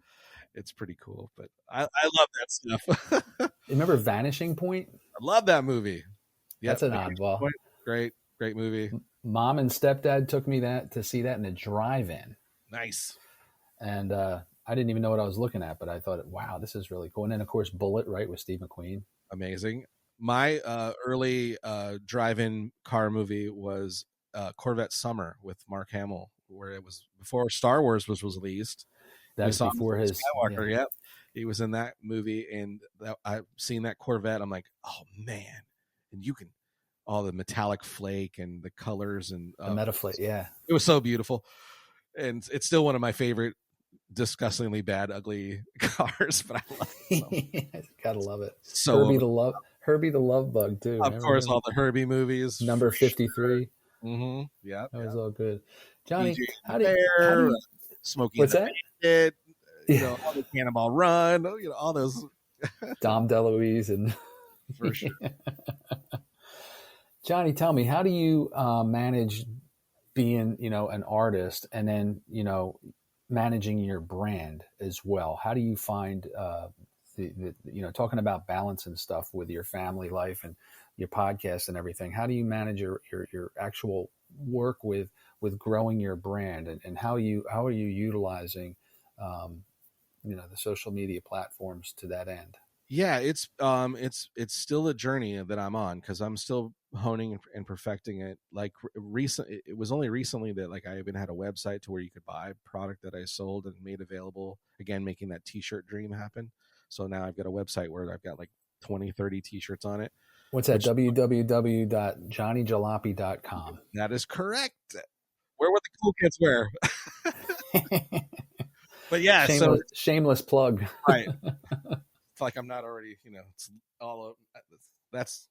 it's pretty cool. But I love that stuff. You remember Vanishing Point? I love that movie. That's an oddball. Great movie. Mom and stepdad took me to see that in a drive-in. Nice. And I didn't even know what I was looking at, but I thought, wow, this is really cool. And then, of course, Bullet, right, with Steve McQueen. Amazing. My early drive-in car movie was Corvette Summer with Mark Hamill, where it was before Star Wars was released, That We was saw him before in his Skywalker. Yep, he was in that movie, and I've seen that Corvette. I'm like, oh man, and you can all the metallic flake and the colors and the Metaflake. Yeah, it was so beautiful, and it's still one of my favorite disgustingly bad, ugly cars, but I love it. So. Gotta love it. So Herbie the Love Bug too. Of course, all the Herbie movies. Number 53. Sure. Mm-hmm. Yeah, that was all good. Johnny, DJ how do you Smokey what's and the that? Bandit, Yeah. All the Cannonball Run, all those. Dom DeLuise and for sure. Johnny, tell me, how do you manage being, an artist and then, managing your brand as well? How do you find talking about balance and stuff with your family life and your podcast and everything? How do you manage your actual work with growing your brand, and how are you utilizing the social media platforms to that end? Yeah, it's still a journey that I'm on, because I'm still honing and perfecting it. Like it was only recently that like I even had a website to where you could buy product that I sold and made available, again making that t-shirt dream happen. So now I've got a website where I've got like 20-30 t-shirts on it. What's that? www.johnnyjalopy.com. That is correct. Wear what the cool kids wear. But yeah, shameless plug. Right. It's like I'm not already, it's all that's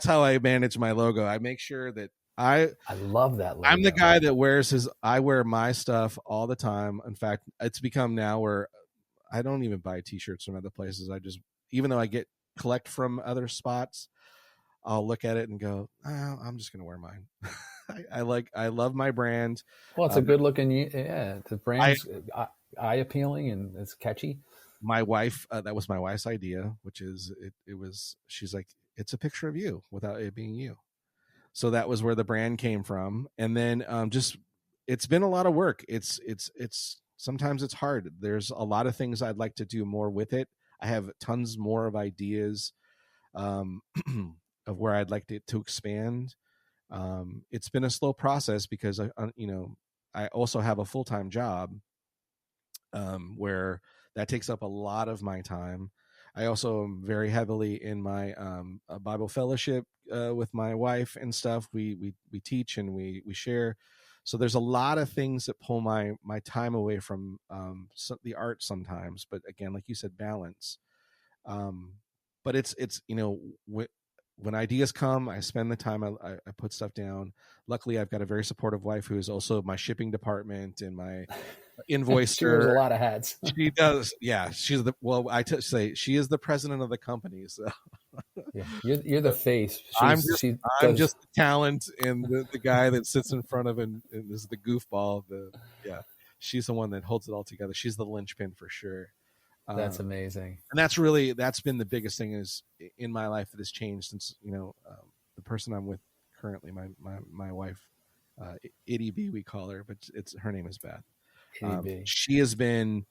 how I manage my logo. I make sure that I love that logo. I'm the guy that I wear my stuff all the time. In fact, it's become now where I don't even buy t-shirts from other places. I just, even though I collect from other spots, I'll look at it and go, oh, I'm just going to wear mine. I love my brand. Well, it's a good looking, the brand's eye appealing and it's catchy. My wife, that was my wife's idea, which is she's like, it's a picture of you without it being you. So that was where the brand came from. And then it's been a lot of work. It's sometimes it's hard. There's a lot of things I'd like to do more with it. I have tons more of ideas of where I'd like to expand. It's been a slow process because I also have a full-time job where that takes up a lot of my time. I also am very heavily in my Bible fellowship with my wife and stuff. We teach and we share. So there's a lot of things that pull my time away from the art sometimes. But again, like you said, balance. But it's when ideas come, I spend the time, I put stuff down. Luckily, I've got a very supportive wife who is also my shipping department and my invoicer. She wears a lot of hats. She does. Yeah. She's say she is the president of the company. So yeah, you're the face. I'm just the talent and the guy that sits in front of and is the goofball. She's the one that holds it all together. She's the linchpin for sure. That's amazing. And that's been the biggest thing is in my life that has changed since, the person I'm with currently, my wife, Itty B, we call her, but her name is Beth. She has been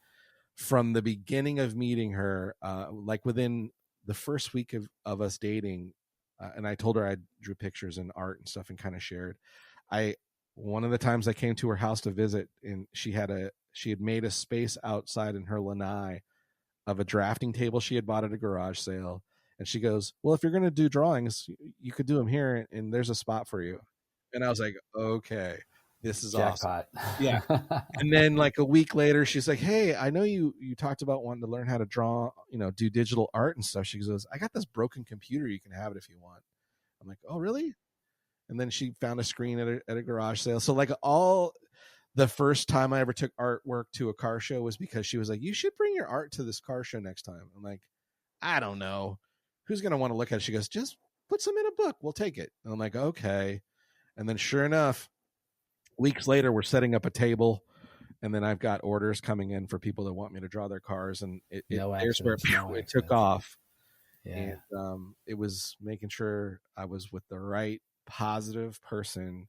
from the beginning of meeting her, like within the first week of us dating. And I told her I drew pictures and art and stuff and kind of shared. One of the times I came to her house to visit, and she had made a space outside in her lanai of a drafting table she had bought at a garage sale. And she goes, well, if you're going to do drawings, you could do them here and there's a spot for you. And I was like, okay, this is jackpot. Awesome. Yeah. And then like a week later, she's like, hey, I know you talked about wanting to learn how to draw, do digital art and stuff. She goes, I got this broken computer. You can have it if you want. I'm like, oh, really? And then she found a screen at a garage sale. So like the first time I ever took artwork to a car show was because she was like, you should bring your art to this car show next time. I'm like, I don't know. Who's going to want to look at it? She goes, just put some in a book. We'll take it. And I'm like, okay. And then sure enough, weeks later, we're setting up a table. And then I've got orders coming in for people that want me to draw their cars. And there's where it took off. Yeah. And it was making sure I was with the right positive person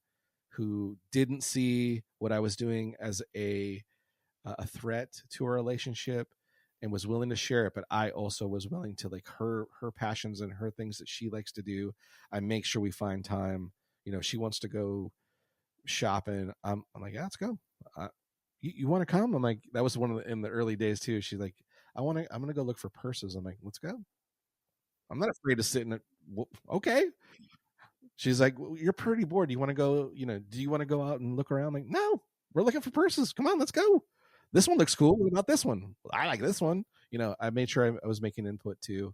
who didn't see what I was doing as a threat to our relationship and was willing to share it. But I also was willing to, like, her passions and her things that she likes to do, I make sure we find time. She wants to go shopping. I'm like, yeah, let's go. you want to come? I'm like, that was in the early days too. She's like, I'm going to go look for purses. I'm like, let's go. I'm not afraid to sit in it. Well, okay. She's like, well, you're pretty bored. Do you want to go, do you want to go out and look around? I'm like, no, we're looking for purses. Come on, let's go. This one looks cool. What about this one? I like this one. I made sure I was making input too.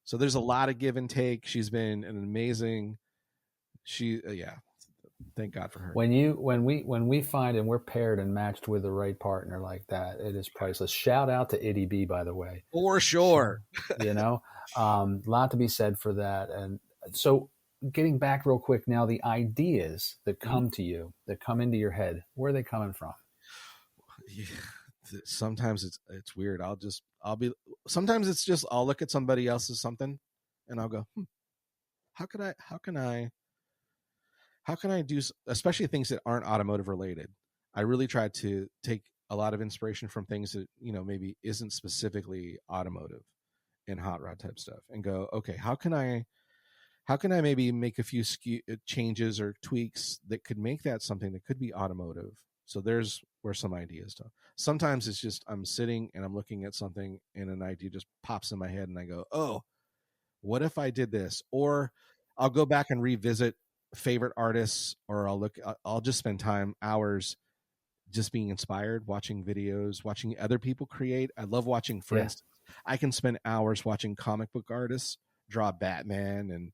So there's a lot of give and take. She's been an amazing, thank God for her. When we find and we're paired and matched with the right partner like that, it is priceless. Shout out to Itty B, by the way. For sure. Lot to be said for that. And so getting back real quick now, the ideas that come to you, that come into your head, where are they coming from? Yeah, sometimes it's weird. Sometimes it's just, I'll look at somebody else's something and I'll go, how can I do, especially things that aren't automotive related. I really try to take a lot of inspiration from things that, maybe isn't specifically automotive and hot rod type stuff and go, okay, how can I maybe make a few changes or tweaks that could make that something that could be automotive? So there's where some ideas to. Sometimes it's just I'm sitting and I'm looking at something and an idea just pops in my head and I go, oh, what if I did this? Or I'll go back and revisit favorite artists, or I'll just spend hours just being inspired, watching videos, watching other people create. I love watching, for instance, I can spend hours watching comic book artists draw Batman and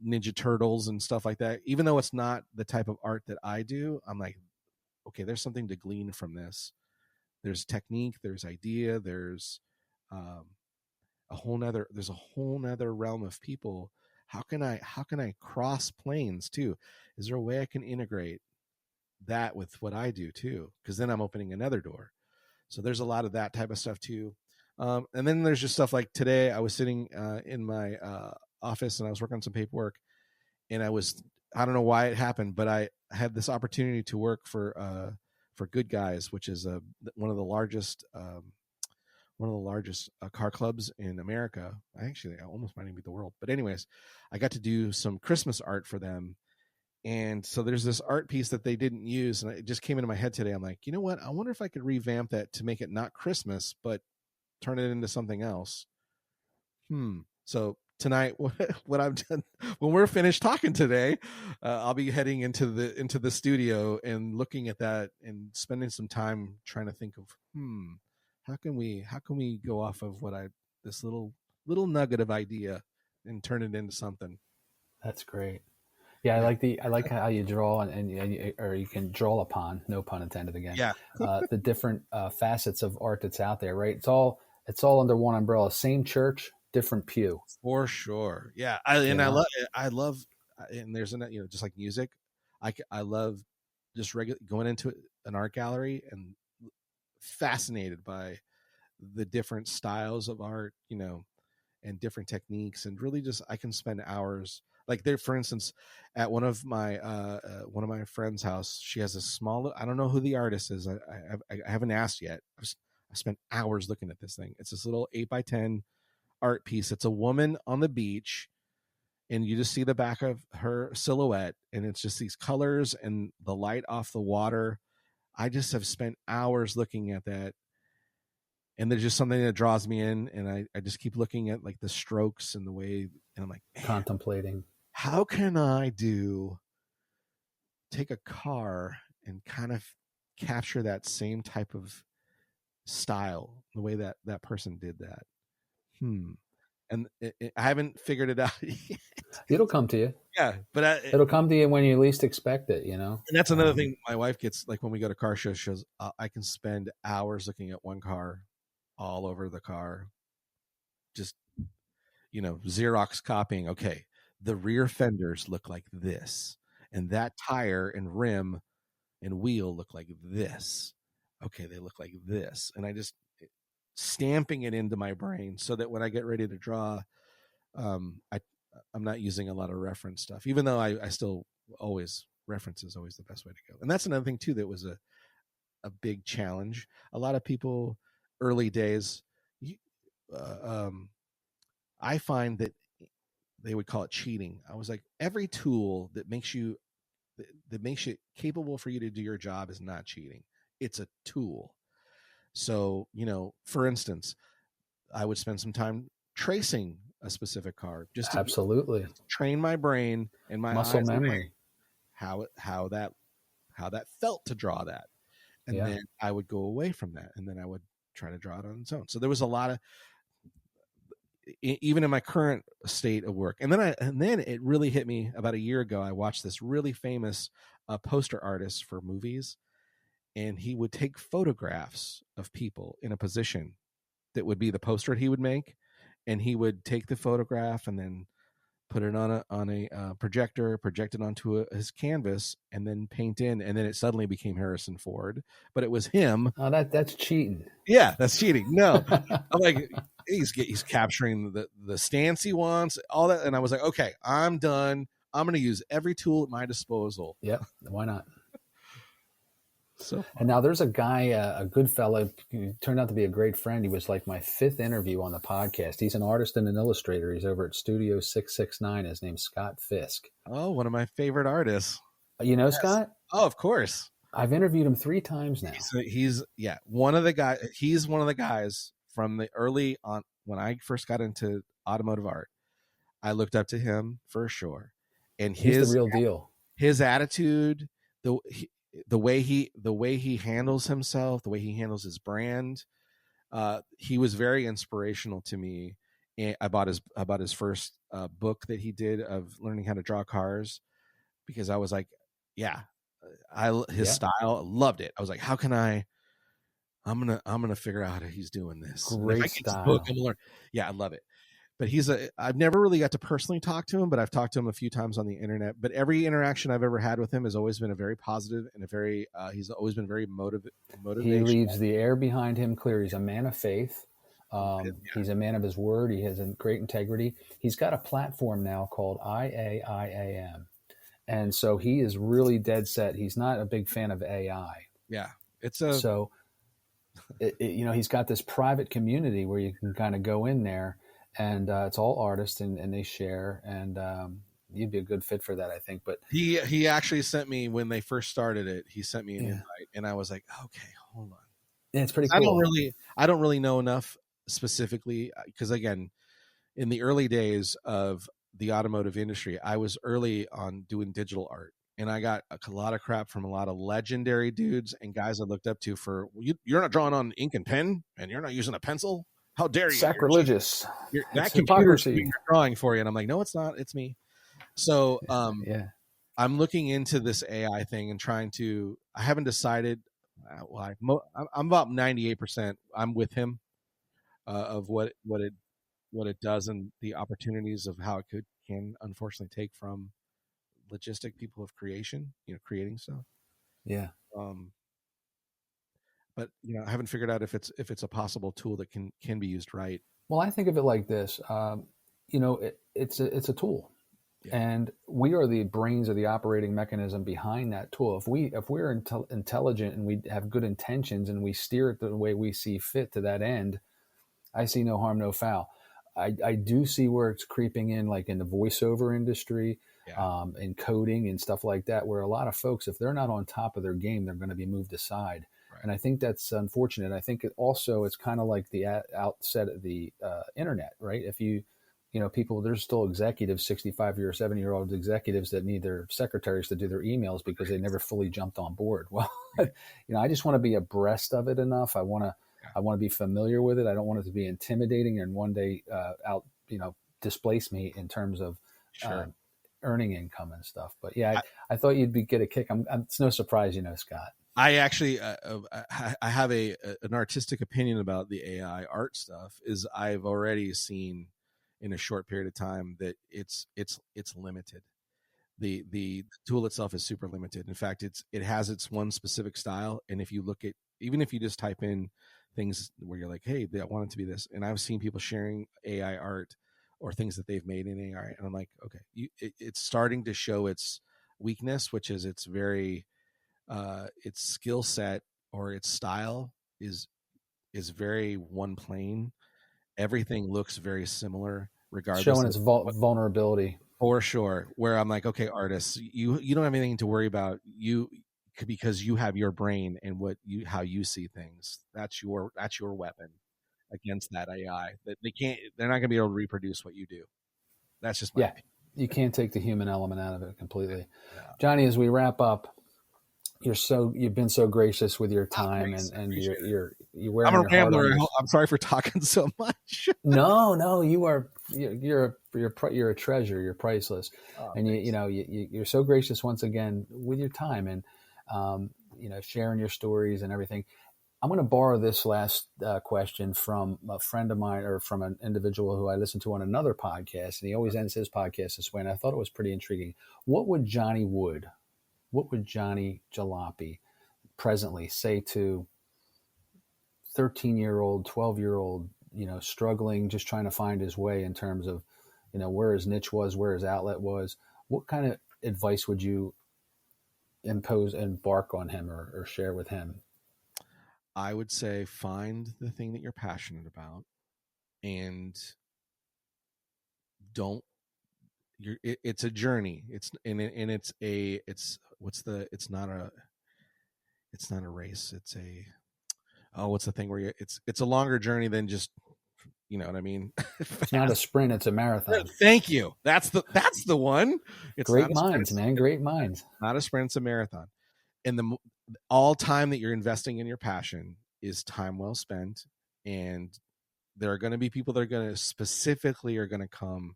Ninja Turtles and stuff like that. Even though it's not the type of art that I do, I'm like, okay, there's something to glean from this. There's technique, there's idea, there's a whole nother realm of people. How can I cross planes too? Is there a way I can integrate that with what I do too? Because then I'm opening another door. So there's a lot of that type of stuff too. And then there's just stuff like today I was sitting in my office and I was working on some paperwork, and I don't know why it happened, but I had this opportunity to work for Good Guys, which is one of the largest car clubs in America. I almost might even be the world. But anyways, I got to do some Christmas art for them. And so there's this art piece that they didn't use. And it just came into my head today. I'm like, you know what? I wonder if I could revamp that to make it not Christmas, but turn it into something else. So tonight, what I've done, when we're finished talking today, I'll be heading into the studio and looking at that and spending some time trying to think of, how can we go off of this little nugget of idea and turn it into something? That's great. Yeah, I like how you draw or you can draw upon, no pun intended again. Yeah. The different facets of art that's out there, right? It's all under one umbrella. Same church, different pew. For sure. Yeah. I love, and there's just like music. I love just going into an art gallery and fascinated by the different styles of art, and different techniques, and really just I can spend hours. Like there, for instance, at one of my friends' house, she has a small. I don't know who the artist is. I haven't asked yet. I spent hours looking at this thing. It's this little 8x10 art piece. It's a woman on the beach, and you just see the back of her silhouette, and it's just these colors and the light off the water. I just have spent hours looking at that. And there's just something that draws me in, and I just keep looking at like the strokes and the way, and I'm like, contemplating. How can I take a car and kind of capture that same type of style, the way that person did that? And I haven't figured it out yet. It'll come to you. Yeah, but it'll come to you when you least expect it, And that's another thing my wife gets, like when we go to car shows, I can spend hours looking at one car, all over the car, just Xerox copying. Okay, the rear fenders look like this, and that tire and rim and wheel look like this. Okay, they look like this, and I just stamping it into my brain so that when I get ready to draw, I'm not using a lot of reference stuff, even though I still always, reference is always the best way to go. And that's another thing too that was a big challenge. A lot of people early days, I find that they would call it cheating. I was like, every tool that makes you capable for you to do your job is not cheating. it's a tool. So, for instance, I would spend some time tracing a specific car just to Absolutely train my brain and my muscle eyes memory. how that felt to draw that. And then I would go away from that, and then I would try to draw it on its own. So there was a lot of, even in my current state of work. And then it really hit me about a year ago. I watched this really famous poster artist for movies, and he would take photographs of people in a position that would be the poster he would make. And he would take the photograph and then put it on a projector, project it onto his canvas, and then paint in. And then it suddenly became Harrison Ford, but it was him. Oh, that's cheating. Yeah, that's cheating. No, I'm like, he's capturing the stance he wants, all that. And I was like, okay, I'm done. I'm going to use every tool at my disposal. Yep. Why not? So, and now there's a guy, a good fella, who turned out to be a great friend. He was like my 5th interview on the podcast. He's an artist and an illustrator. He's over at Studio 669. His name's Scott Fisk. Oh, one of my favorite artists. You know, yes. Scott? Oh, of course. I've interviewed him 3 times now. He's one of the guys. He's one of the guys from the early on when I first got into automotive art. I looked up to him for sure, and he's the real deal. His attitude, the way he handles himself, the way he handles his brand, he was very inspirational to me. And I bought his first book that he did of learning how to draw cars, because I was like, his style, loved it. I was like, how can I'm gonna figure out how he's doing this. Great style. Book, I'm gonna learn. Yeah, I love it. But I've never really got to personally talk to him, but I've talked to him a few times on the internet. But every interaction I've ever had with him has always been a very positive and he's always been very motivational. He leaves the air behind him clear. He's a man of faith. He's a man of his word. He has a great integrity. He's got a platform now called IAIAM. And so he is really dead set. He's not a big fan of AI. Yeah. He's got this private community where you can kind of go in there, and it's all artists and they share, and you'd be a good fit for that, I think. But he actually sent me, when they first started it, he sent me an invite, and I was like, okay, hold on. Yeah, it's pretty cool. I don't really know enough specifically, because again, in the early days of the automotive industry, I was early on doing digital art, and I got a lot of crap from a lot of legendary dudes and guys I looked up to for, you're not drawing on ink and pen, and you're not using a pencil. How dare you? Sacrilegious. That computer's doing drawing for you. And I'm like, no, it's not. It's me. So I'm looking into this AI thing and I haven't decided. I'm about 98%. I'm with him of what it does and the opportunities of how it can unfortunately take from logistic people of creation, creating stuff. Yeah. But I haven't figured out if it's a possible tool that can be used right. Well, I think of it like this. It's a tool, and we are the brains of the operating mechanism behind that tool. If we're intelligent and we have good intentions and we steer it the way we see fit to that end, I see no harm, no foul. I do see where it's creeping in, like in the voiceover industry, in coding and stuff like that, where a lot of folks, if they're not on top of their game, they're going to be moved aside. Right. And I think that's unfortunate. I think it's kind of like the outset of the internet, right? If people, there's still executives, 65-year, 70-year-old executives that need their secretaries to do their emails because they never fully jumped on board. Well, I just want to be abreast of it enough. I want to be familiar with it. I don't want it to be intimidating and one day displace me in terms of earning income and stuff. But I thought you'd get a kick. It's no surprise, Scott. I actually, I have an artistic opinion about the AI art stuff. Is I've already seen in a short period of time that it's limited. The tool itself is super limited. In fact, it has its one specific style. And if you look at, even if you just type in things where you're like, hey, I want it to be this, and I've seen people sharing AI art or things that they've made in AI, and I'm like, okay, it's starting to show its weakness, which is it's very its skill set or its style is very one plane. Everything looks very similar, regardless. Showing its vulnerability. For sure. Where I'm like, okay, artists, you don't have anything to worry about. because you have your brain and how you see things. That's your weapon against that AI. That they're not going to be able to reproduce what you do. That's just my opinion. You can't take the human element out of it completely. Yeah. Johnny, as we wrap up, you've been so gracious with your time, and you're wearing. I'm a rambler. I'm sorry for talking so much. No, you're a treasure. You're priceless, and you're so gracious once again with your time, and sharing your stories and everything. I'm going to borrow this last question from a friend of mine, or from an individual who I listen to on another podcast, and he always ends his podcast this way, and I thought it was pretty intriguing. What would Johnny Jalopy presently say to 13-year-old, 12-year-old, struggling, just trying to find his way in terms of, where his niche was, where his outlet was? What kind of advice would you embark on him or share with him? I would say find the thing that you're passionate about, and it's a journey. It's not a race. What's the thing where it's a longer journey than just, you know what I mean? It's not a sprint, it's a marathon. Thank you. That's the one. It's great minds, man. Great minds. Not a sprint, it's a marathon. And all time that you're investing in your passion is time well spent. And there are going to be people that are going to come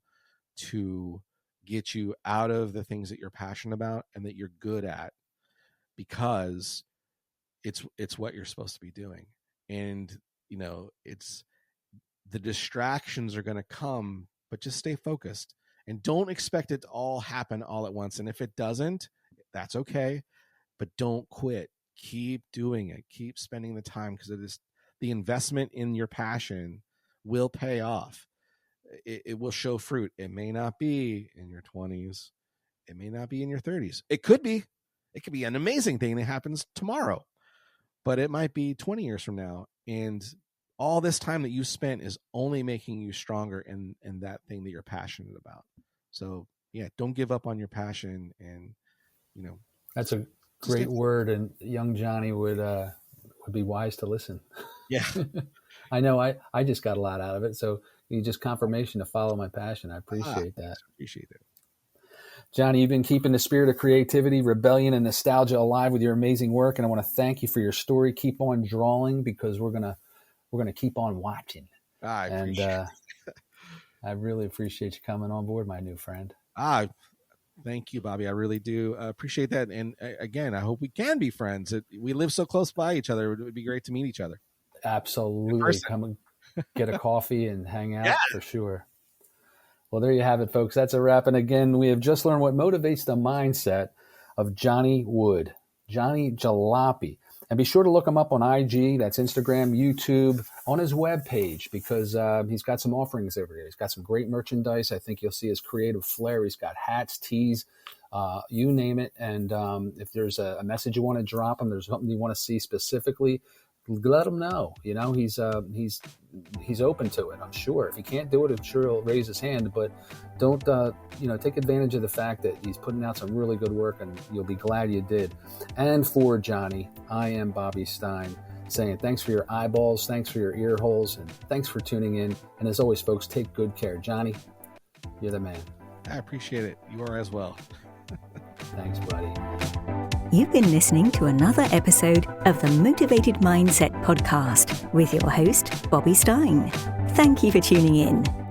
to get you out of the things that you're passionate about and that you're good at, because it's what you're supposed to be doing. And, it's the distractions are going to come, but just stay focused and don't expect it to all happen all at once. And if it doesn't, that's okay. But don't quit. Keep doing it. Keep spending the time, because it is the investment in your passion will pay off. It will show fruit. It may not be in your 20s. It may not be in your 30s. It could be. It could be an amazing thing that happens tomorrow, but it might be 20 years from now. And all this time that you spent is only making you stronger in that thing that you're passionate about. So yeah, don't give up on your passion. And, that's a great word, and young Johnny would be wise to listen. Yeah. I know I just got a lot out of it. So you just confirmation to follow my passion. I appreciate that. Appreciate it. Johnny, you've been keeping the spirit of creativity, rebellion, and nostalgia alive with your amazing work. And I want to thank you for your story. Keep on drawing, because we're going to keep on watching. I appreciate it. I really appreciate you coming on board, my new friend. Thank you, Bobby. I really do appreciate that. And again, I hope we can be friends. We live so close by each other. It would be great to meet each other. Absolutely. Come and get a coffee and hang out for sure. Well, there you have it, folks. That's a wrap. And again, we have just learned what motivates the mindset of Johnny Jalopy. And be sure to look him up on IG, that's Instagram, YouTube, on his webpage, because he's got some offerings over there. He's got some great merchandise. I think you'll see his creative flair. He's got hats, tees, you name it. And if there's a message you want to drop him, there's something you want to see specifically, let him know. He's open to it, I'm sure. If he can't do it, I'm sure he'll raise his hand. But don't take advantage of the fact that he's putting out some really good work, and you'll be glad you did. And for Johnny, I am Bobby Stein, saying thanks for your eyeballs, thanks for your ear holes, and thanks for tuning in. And as always, folks, take good care. Johnny, you're the man. I appreciate it. You are as well. Thanks, buddy. You've been listening to another episode of the Motiv8d Mindset Podcast with your host, Bobby Stein. Thank you for tuning in.